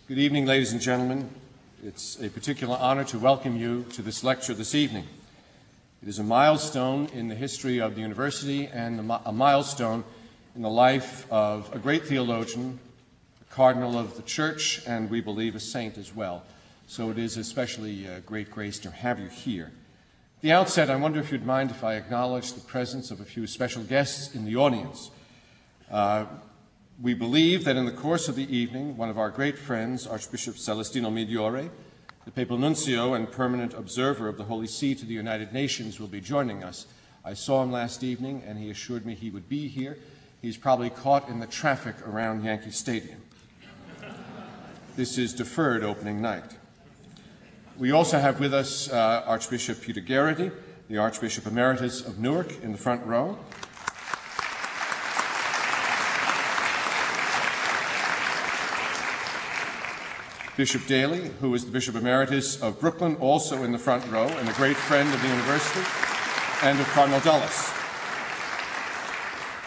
Good evening, ladies and gentlemen. It's a particular honor to welcome you to this lecture this evening. It is a milestone in the history of the university and a milestone in the life of a great theologian, a cardinal of the church, and we believe a saint as well. So it is especially a great grace to have you here. At the outset, I wonder if you'd mind if I acknowledge the presence of a few special guests in the audience. We believe that in the course of the evening, one of our great friends, Archbishop Celestino Migliore, the Papal Nuncio and permanent observer of the Holy See to the United Nations, will be joining us. I saw him last evening, and he assured me he would be here. He's probably caught in the traffic around Yankee Stadium. This is deferred opening night. We also have with us Archbishop Peter Garrity, the Archbishop Emeritus of Newark, in the front row. Bishop Daly, who is the Bishop Emeritus of Brooklyn, also in the front row, and a great friend of the university, and of Cardinal Dulles.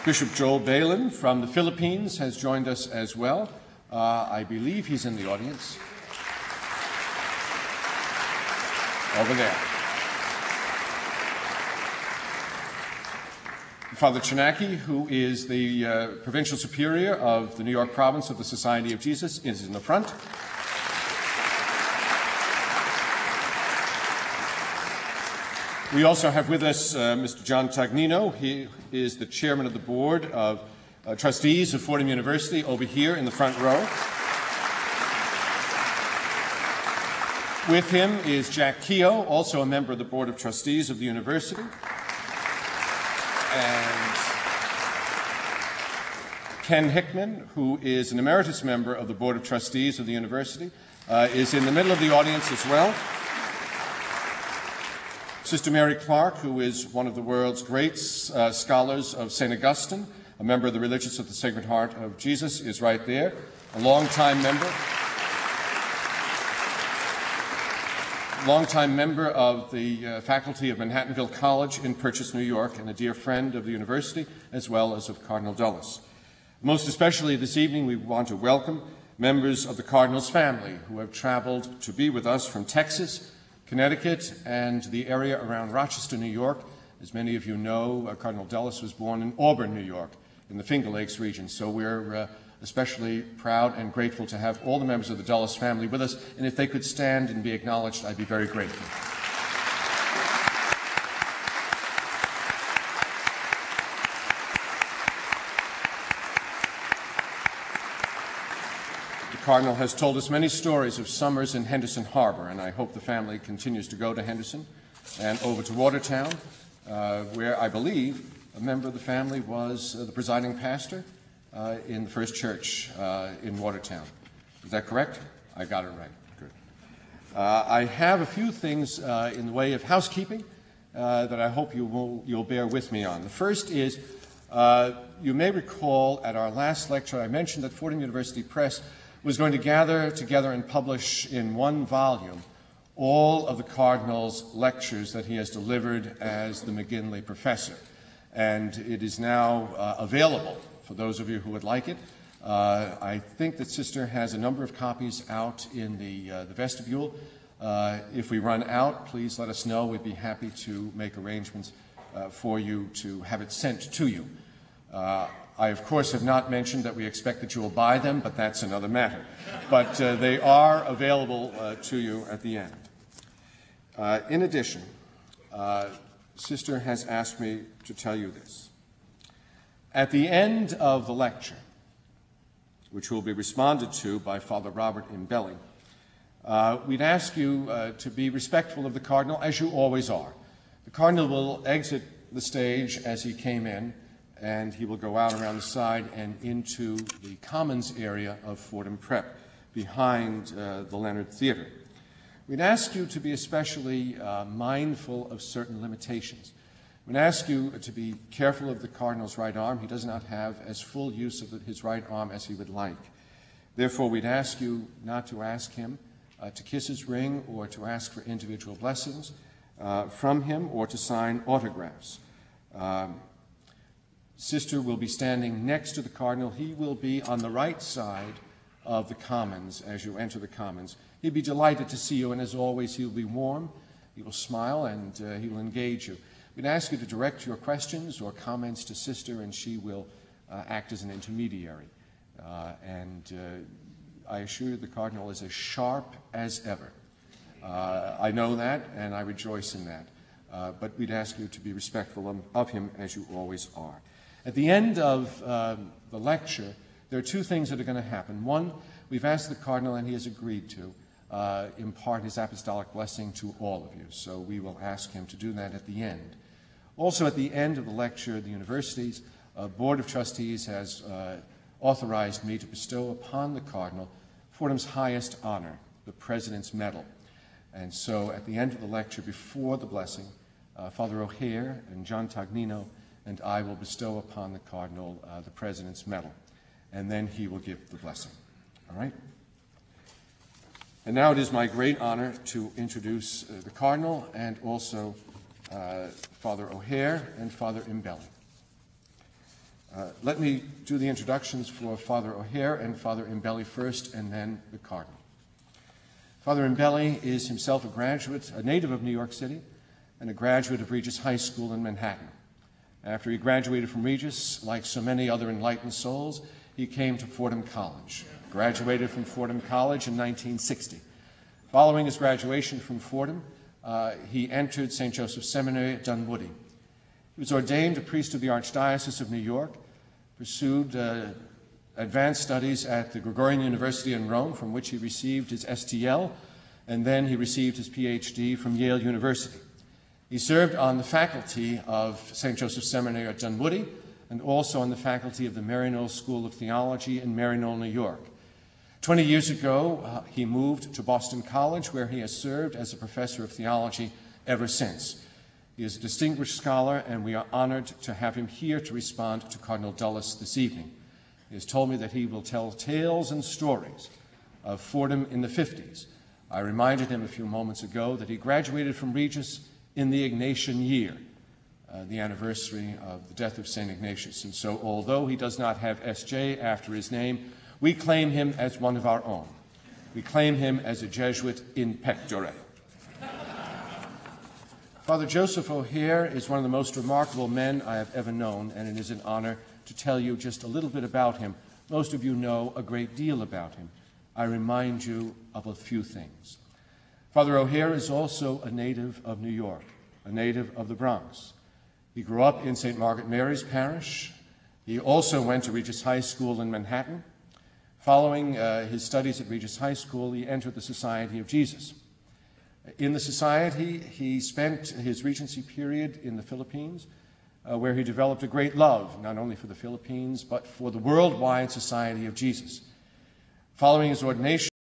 Bishop Joel Balin from the Philippines has joined us as well. I believe he's in the audience. Over there. Father Chinaki, who is the Provincial Superior of the New York Province of the Society of Jesus, is in the front. We also have with us Mr. John Tagnino. He is the chairman of the board of trustees of Fordham University, over here in the front row. With him is Jack Keogh, also a member of the board of trustees of the university. And Ken Hickman, who is an emeritus member of the board of trustees of the university, is in the middle of the audience as well. Sister Mary Clark, who is one of the world's great scholars of St. Augustine, a member of the Religious of the Sacred Heart of Jesus, is right there, a longtime member of the faculty of Manhattanville College in Purchase, New York, and a dear friend of the university, as well as of Cardinal Dulles. Most especially this evening, we want to welcome members of the Cardinal's family who have traveled to be with us from Texas, Connecticut, and the area around Rochester, New York. As many of you know, Cardinal Dulles was born in Auburn, New York, in the Finger Lakes region. So we're especially proud and grateful to have all the members of the Dulles family with us. And if they could stand and be acknowledged, I'd be very grateful. The Cardinal has told us many stories of summers in Henderson Harbor, and I hope the family continues to go to Henderson and over to Watertown, where I believe a member of the family was the presiding pastor in the First Church in Watertown. Is that correct? I got it right. Good. I have a few things in the way of housekeeping that I hope you'll bear with me on. The first is, you may recall at our last lecture I mentioned that Fordham University Press was going to gather together and publish in one volume all of the Cardinal's lectures that he has delivered as the McGinley professor. And it is now available for those of you who would like it. I think that Sister has a number of copies out in the vestibule. If we run out, please let us know. We'd be happy to make arrangements for you to have it sent to you. I, of course, have not mentioned that we expect that you will buy them, but that's another matter. But they are available to you at the end. In addition, Sister has asked me to tell you this. At the end of the lecture, which will be responded to by Father Robert Imbelli, we'd ask you to be respectful of the Cardinal, as you always are. The Cardinal will exit the stage as he came in, and he will go out around the side and into the Commons area of Fordham Prep, behind the Leonard Theater. We'd ask you to be especially mindful of certain limitations. We'd ask you to be careful of the Cardinal's right arm. He does not have as full use of his right arm as he would like. Therefore, we'd ask you not to ask him to kiss his ring or to ask for individual blessings from him or to sign autographs. Sister will be standing next to the Cardinal. He will be on the right side of the Commons as you enter the Commons. He'd be delighted to see you, and as always, he'll be warm, he will smile, and he will engage you. We'd ask you to direct your questions or comments to Sister, and she will act as an intermediary. I assure you the Cardinal is as sharp as ever. I know that, and I rejoice in that. But we'd ask you to be respectful of him, as you always are. At the end of the lecture, there are two things that are going to happen. One, we've asked the Cardinal, and he has agreed to, impart his apostolic blessing to all of you. So we will ask him to do that at the end. Also, at the end of the lecture, the university's Board of Trustees has authorized me to bestow upon the Cardinal Fordham's highest honor, the President's Medal. And so at the end of the lecture, before the blessing, Father O'Hare and John Tagnino and I will bestow upon the Cardinal the President's Medal. And then he will give the blessing. All right? And now it is my great honor to introduce the Cardinal and also Father O'Hare and Father Imbelli. Let me do the introductions for Father O'Hare and Father Imbelli first, and then the Cardinal. Father Imbelli is himself a graduate, a native of New York City, and a graduate of Regis High School in Manhattan. After he graduated from Regis, like so many other enlightened souls, he came to Fordham College. Graduated from Fordham College in 1960. Following his graduation from Fordham, he entered St. Joseph's Seminary at Dunwoody. He was ordained a priest of the Archdiocese of New York, pursued advanced studies at the Gregorian University in Rome, from which he received his STL, and then he received his PhD from Yale University. He served on the faculty of St. Joseph's Seminary at Dunwoody, and also on the faculty of the Maryknoll School of Theology in Maryknoll, New York. 20 years ago, he moved to Boston College, where he has served as a professor of theology ever since. He is a distinguished scholar, and we are honored to have him here to respond to Cardinal Dulles this evening. He has told me that he will tell tales and stories of Fordham in the 50s. I reminded him a few moments ago that he graduated from Regis in the Ignatian year, the anniversary of the death of St. Ignatius. And so, although he does not have S.J. after his name, we claim him as one of our own. We claim him as a Jesuit in pectore. Father Joseph O'Hare is one of the most remarkable men I have ever known, and it is an honor to tell you just a little bit about him. Most of you know a great deal about him. I remind you of a few things. Father O'Hare is also a native of New York, a native of the Bronx. He grew up in St. Margaret Mary's Parish. He also went to Regis High School in Manhattan. Following his studies at Regis High School, he entered the Society of Jesus. In the Society, he spent his regency period in the Philippines, where he developed a great love, not only for the Philippines, but for the worldwide Society of Jesus. Following his ordination,